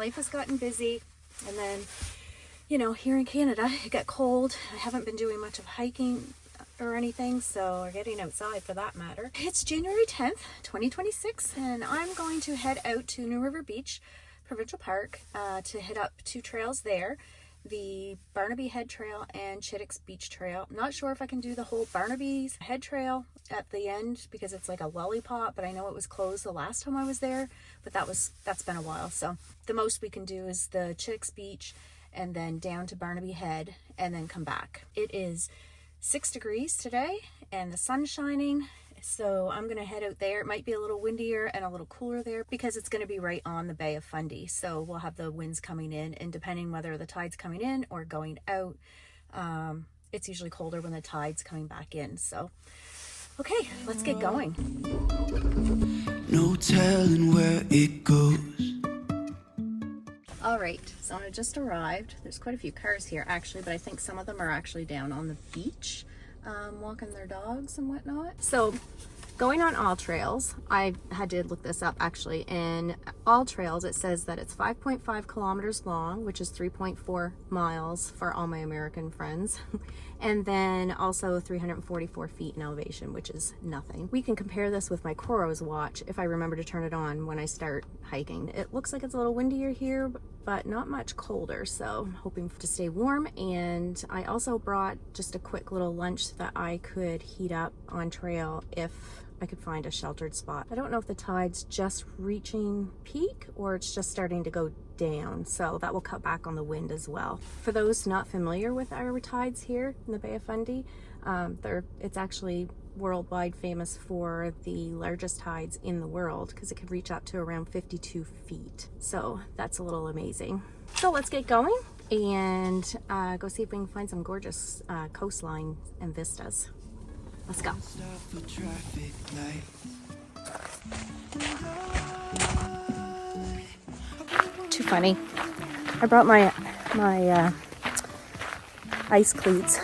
life has gotten busy, and then, you know, here in Canada, it got cold. I haven't been doing much of hiking or anything, or getting outside for that matter. It's January 10th, 2026, and I'm going to head out to New River Beach, Provincial Park, to hit up 2 trails there. The Barnaby Head Trail and Chitticks Beach Trail. I'm not sure if I can do the whole Barnaby's Head Trail at the end because it's like a lollipop, but I know it was closed the last time I was there, but that's been a while. So the most we can do is the Chitticks Beach and then down to Barnaby Head and then come back. It is 6 degrees today and the sun's shining. So I'm going to head out there. It might be a little windier and a little cooler there because it's going to be right on the Bay of Fundy. So we'll have the winds coming in, and depending whether the tide's coming in or going out, it's usually colder when the tide's coming back in. So, okay, let's get going. No telling where it goes. All right, so I just arrived. There's quite a few cars here actually, but I think some of them are actually down on the beach. Walking their dogs and whatnot. So going on All Trails, I had to look this up actually, and All Trails, it says that it's 5.5 kilometers long, which is 3.4 miles for all my American friends, and then also 344 feet in elevation, which is nothing. We can compare this with my Coros watch if I remember to turn it on when I start hiking. It looks like it's a little windier here, but not much colder, so I'm hoping to stay warm. And I also brought just a quick little lunch that I could heat up on trail if I could find a sheltered spot. I don't know if the tide's just reaching peak or it's just starting to go down, so that will cut back on the wind as well. For those not familiar with our tides here in the Bay of Fundy, it's actually worldwide famous for the largest tides in the world because it could reach up to around 52 feet. So that's a little amazing. So let's get going and go see if we can find some gorgeous coastline and vistas. Let's go. Too funny. I brought my ice cleats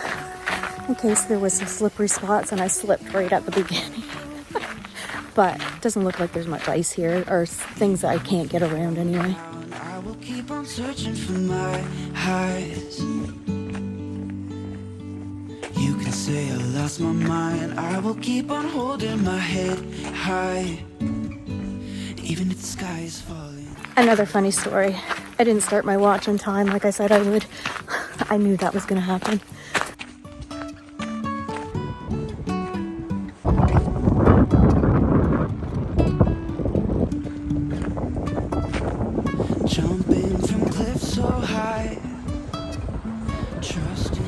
in case there was some slippery spots and I slipped right at the beginning. But it doesn't look like there's much ice here or things that I can't get around anyway. I will keep on searching for my highs. You can say I lost my mind. I will keep on holding my head high, even if the sky is falling. Another funny story. I didn't start my watch on time like I said I would. I knew that was going to happen. Jumping from cliffs so high, trusting.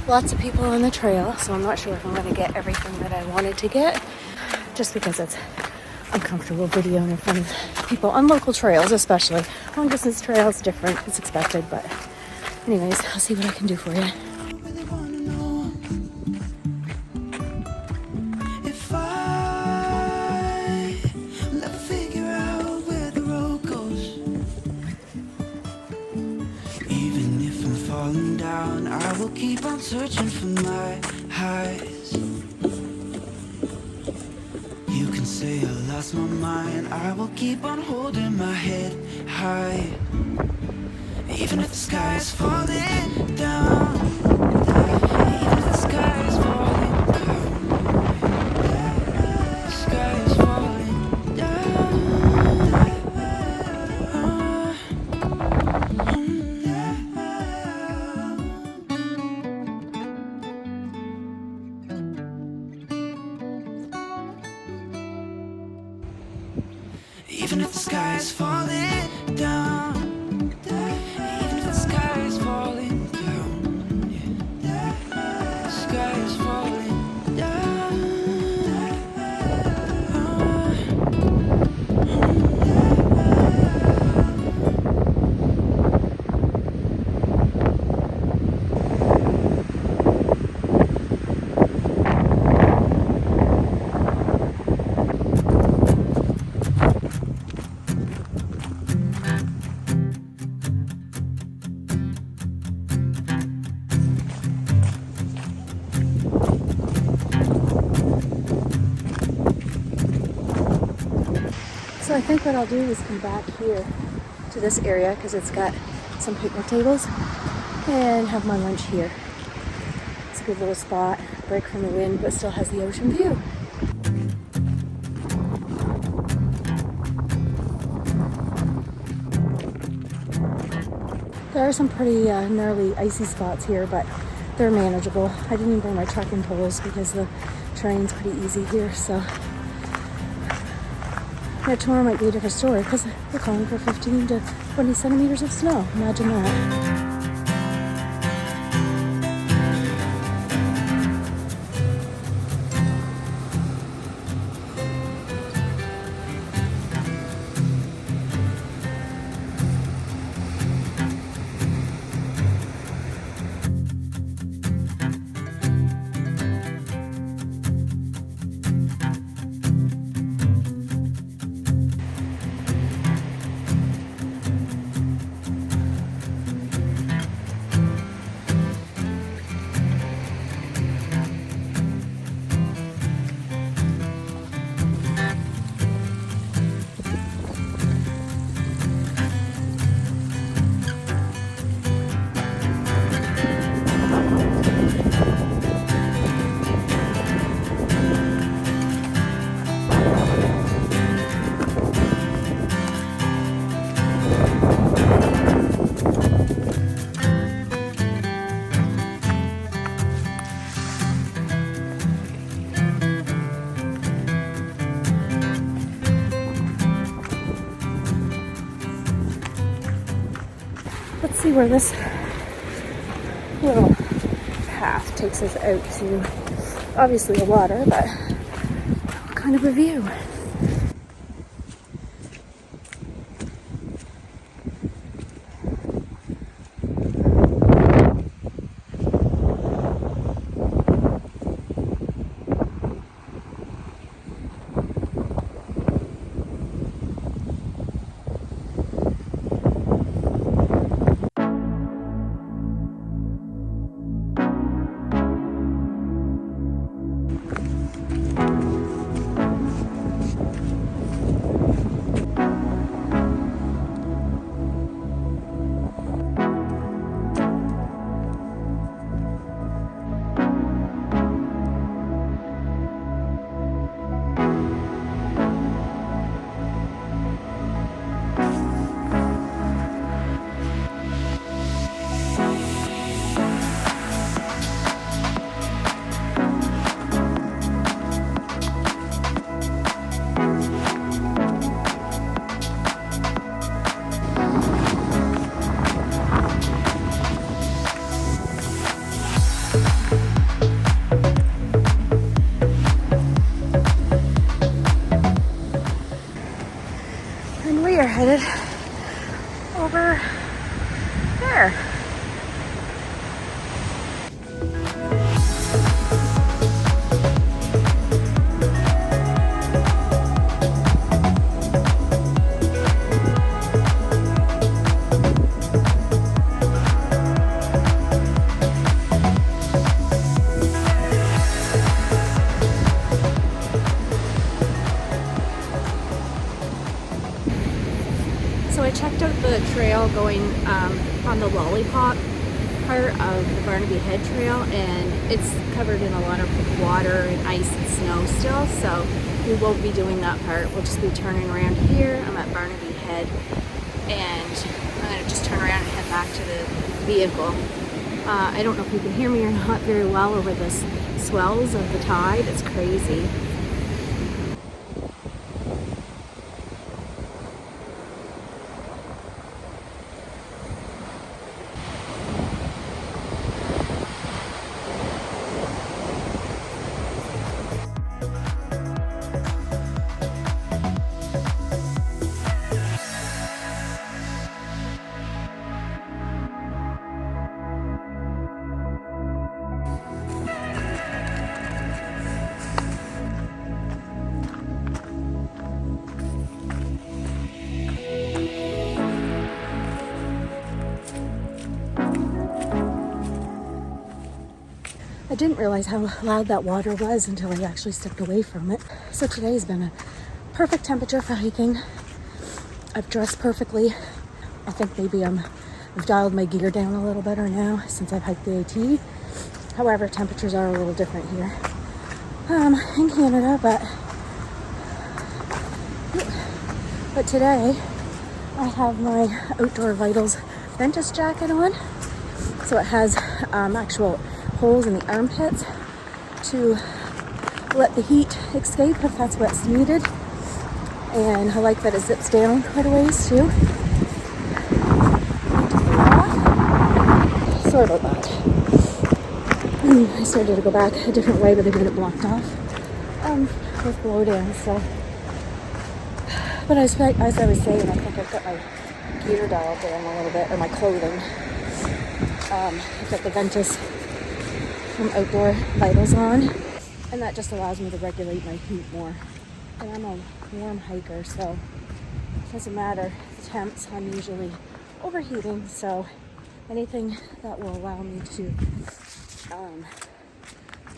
Lots of people on the trail, so I'm not sure if I'm going to get everything that I wanted to get, just because it's uncomfortable videoing in front of people on local trails, especially. Long distance trails, different, it's expected, but anyways, I'll see what I can do for you. I will keep on searching for my highs. You can say I lost my mind. I will keep on holding my head high, even if the sky is falling down. Even if the sky is falling down. The sky is falling down. Even if the sky is falling down, even if the sky is falling down, yeah. The sky is falling down. So I think what I'll do is come back here to this area because it's got some picnic tables, and have my lunch here. It's a good little spot, break from the wind, but still has the ocean view. There are some pretty gnarly icy spots here, but they're manageable. I didn't even bring my trekking poles because the terrain's pretty easy here, so yeah, tomorrow might be a different story because they're calling for 15 to 20 centimeters of snow. Imagine that. Let's see where this little path takes us out to. Obviously the water, but what kind of a view. We are headed over there. So I checked out the trail going on the Lollipop part of the Barnaby Head Trail, and it's covered in a lot of water and ice and snow still, so we won't be doing that part. We'll just be turning around here. I'm at Barnaby Head, and I'm going to just turn around and head back to the vehicle. I don't know if you can hear me or not very well over the swells of the tide. It's crazy. I didn't realize how loud that water was until I actually stepped away from it. So today's been a perfect temperature for hiking. I've dressed perfectly. I think maybe I've dialed my gear down a little better now since I've hiked the AT. However, temperatures are a little different here in Canada, but today I have my Outdoor Vitals Ventus jacket on, so it has actual holes in the armpits to let the heat escape if that's what's needed, and I like that it zips down quite a ways too. Sorry about that. I started to go back a different way, but they got it blocked off with blowdown. So, but as I was saying, I think I've got my gear dialed down a little bit, or my clothing. I've got the Ventus from Outdoor Vitals on, and that just allows me to regulate my heat more. And I'm a warm hiker, so it doesn't matter the temps. I'm usually overheating, so anything that will allow me to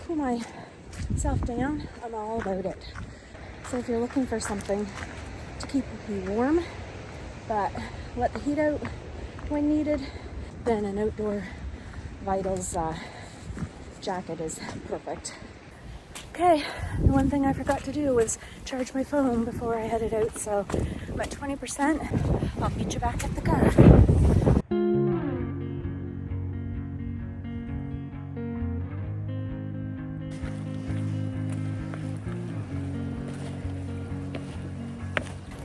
cool myself down, I'm all about it. So if you're looking for something to keep you warm but let the heat out when needed, then an Outdoor Vitals jacket is perfect. Okay, the one thing I forgot to do was charge my phone before I headed out, so I'm at 20%. I'll meet you back at the car.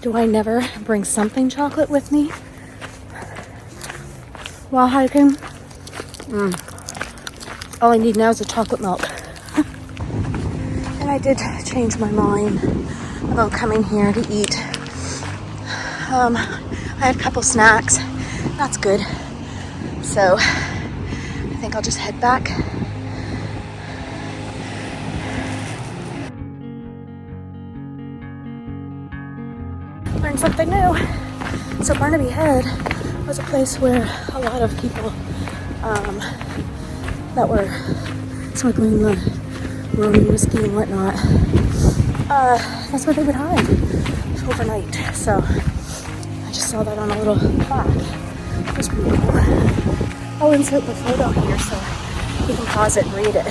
Do I never bring something chocolate with me while hiking? All I need now is a chocolate milk. And I did change my mind about coming here to eat. I had a couple snacks. That's good. So I think I'll just head back. Learned something new. So Barnaby Head was a place where a lot of people that were smuggling the Roman whiskey and whatnot, that's where they would hide overnight. So I just saw that on a little plaque. It was pretty cool. I'll insert the photo here so you can pause it and read it.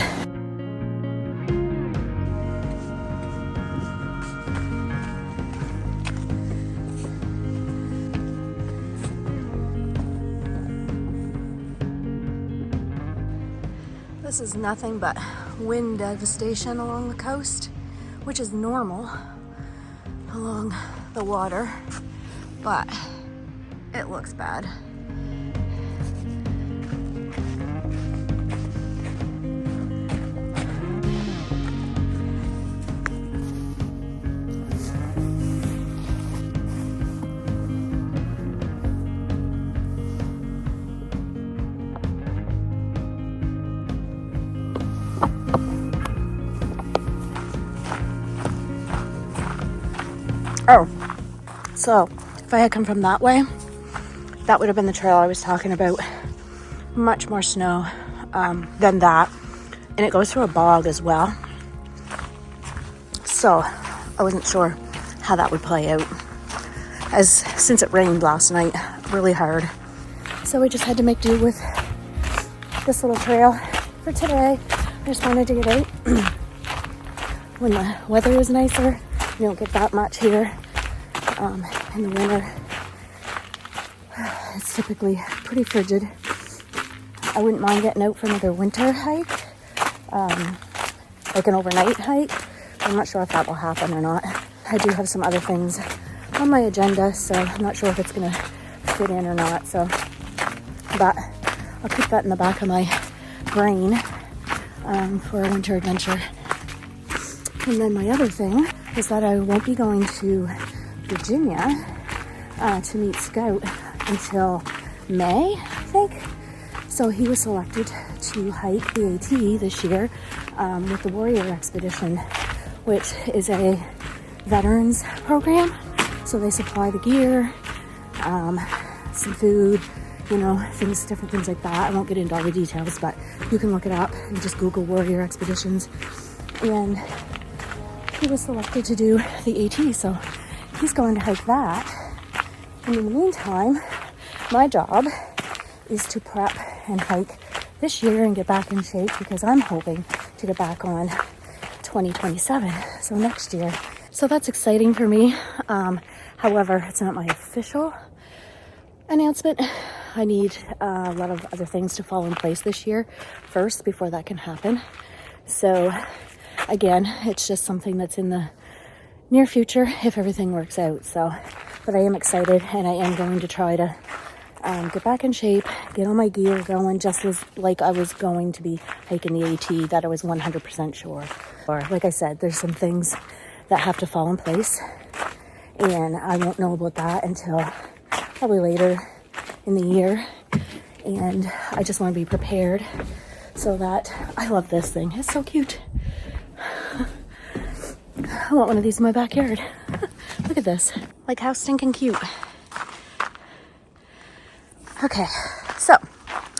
This is nothing but wind devastation along the coast, which is normal along the water, but it looks bad. Oh, so if I had come from that way, that would have been the trail I was talking about. Much more snow than that. And it goes through a bog as well. So I wasn't sure how that would play out, since it rained last night really hard. So we just had to make do with this little trail for today. I just wanted to get out when the weather is nicer. You don't get that much here in the winter. It's typically pretty frigid. I wouldn't mind getting out for another winter hike, like an overnight hike. I'm not sure if that will happen or not. I do have some other things on my agenda, so I'm not sure if it's going to fit in or not. So, but I'll keep that in the back of my brain for a winter adventure. And then my other thing is that I won't be going to Virginia to meet Scout until May, I think. So he was selected to hike the AT this year with the Warrior Expedition, which is a veterans program. So they supply the gear, some food, different things like that. I won't get into all the details, but you can look it up and just Google Warrior Expeditions. And he was selected to do the AT, so he's going to hike that. And in the meantime, my job is to prep and hike this year and get back in shape, because I'm hoping to get back on 2027, so next year. So that's exciting for me. However, it's not my official announcement. I need a lot of other things to fall in place this year first before that can happen. So again, it's just something that's in the near future if everything works out. So, but I am excited, and I am going to try to get back in shape, get all my gear going, just as like I was going to be hiking the AT, that I was 100% sure. Or like I said, there's some things that have to fall in place, and I won't know about that until probably later in the year. And I just want to be prepared so that I love this thing. It's so cute. I want one of these in my backyard. Look at this. Like, how stinking cute. Okay, so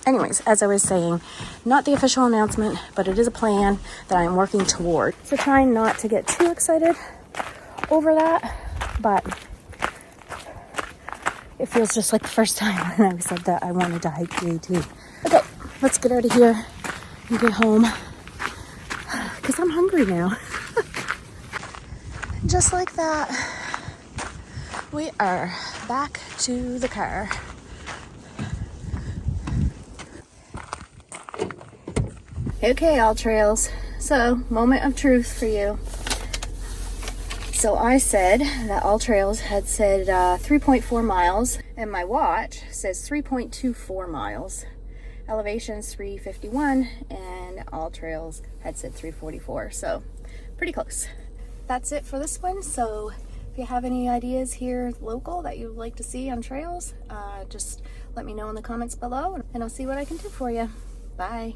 anyways, as I was saying, not the official announcement, but it is a plan that I'm working toward. So trying not to get too excited over that, but it feels just like the first time when I said that I wanted to hike the AT. Okay, let's get out of here and get home, because I'm hungry now. Just like that, we are back to the car. Okay, all trails. So, moment of truth for you. So I said that all trails had said 3.4 miles, and my watch says 3.24 miles. Elevation's 351, and all trails had said 344. So, pretty close. That's it for this one. So, if you have any ideas here local that you'd like to see on trails, just let me know in the comments below, and I'll see what I can do for you. Bye.